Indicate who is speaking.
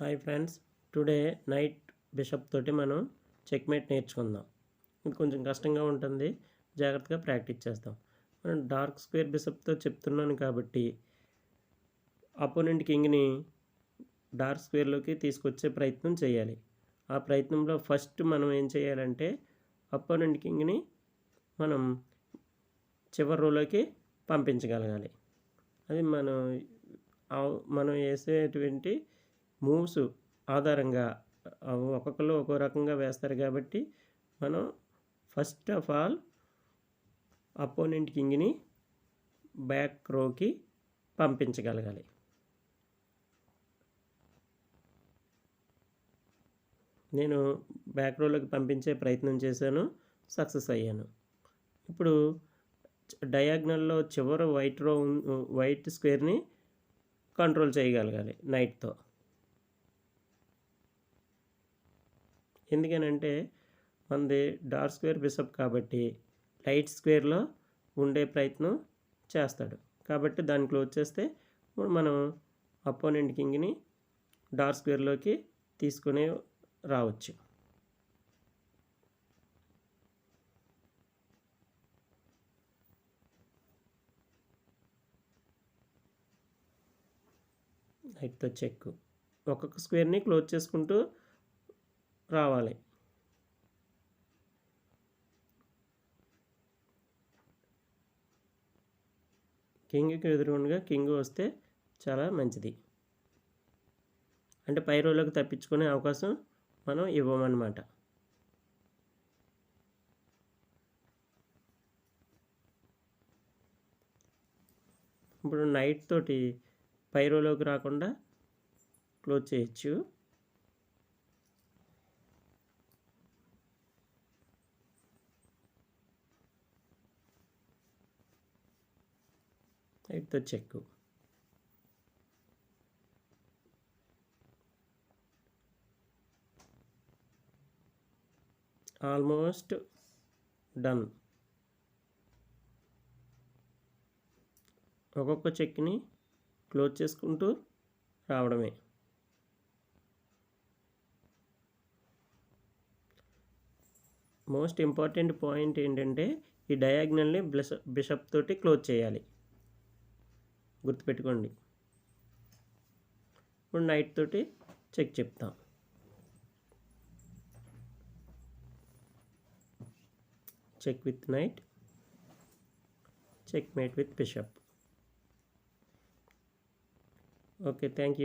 Speaker 1: Hi friends, today night bishop తోటి మనం checkmate నేర్చుకుందాం. ఇది కొంచెం కష్టంగా ఉంటుంది, జాగ్రత్తగా ప్రాక్టీస్ చేస్తాం. మనం డార్క్ స్క్వేర్ బిషప్తో చెప్తున్నాను కాబట్టి అపోనెంట్ కింగ్ని డార్క్ స్క్వేర్లోకి తీసుకొచ్చే ప్రయత్నం చేయాలి. ఆ ప్రయత్నంలో ఫస్ట్ మనం ఏం చేయాలంటే అపోనెంట్ కింగ్ని మనం చివరి రోలోకి పంపించగలగాలి. అది మనం వేసేటువంటి మూవ్స్ ఆధారంగా ఒక్కొక్కరు ఒక్కో రకంగా వేస్తారు కాబట్టి మనం ఫస్ట్ ఆఫ్ ఆల్ అపోనెంట్ కింగ్ని బ్యాక్ రోకి పంపించగలగాలి. నేను బ్యాక్ రోలోకి పంపించే ప్రయత్నం చేశాను, సక్సెస్ అయ్యాను. ఇప్పుడు డయాగ్నల్లో చివరి వైట్ స్క్వేర్ని కంట్రోల్ చేయగలగాలి నైట్తో. ఎందుకనంటే మనది డార్క్ స్క్వేర్ బిషప్ కాబట్టి లైట్ స్క్వేర్లో ఉండే ప్రయత్నం చేస్తాడు. కాబట్టి దాన్ని క్లోజ్ చేస్తే మనం అపోనెంట్ కింగ్ని డార్క్ స్క్వేర్లోకి తీసుకుని రావచ్చు. నైట్తో చెక్, ఒక్కొక్క స్క్వేర్ని క్లోజ్ చేసుకుంటూ రావాలి. కింగ్కి ఎదురుగుండగా కింగ్ వస్తే చాలా మంచిది, అంటే పై రోలోకి తప్పించుకునే అవకాశం మనం ఇవ్వమన్నమాట. ఇప్పుడు నైట్ తోటి పై రోలోకి రాకుండా క్లోజ్ చేయొచ్చు. నైట్తో చెక్, ఆల్మోస్ట్ డన్. ఒక్కొక్క చెక్ని క్లోజ్ చేసుకుంటూ రావడమే. మోస్ట్ ఇంపార్టెంట్ పాయింట్ ఏంటంటే ఈ డయాగ్నల్ని బిషప్ తోటి క్లోజ్ చేయాలి, గుర్తుపెట్టుకోండి. ఇప్పుడు నైట్ తోటి చెక్ చెప్తాం. Check with knight, checkmate with bishop. Okay, thank you.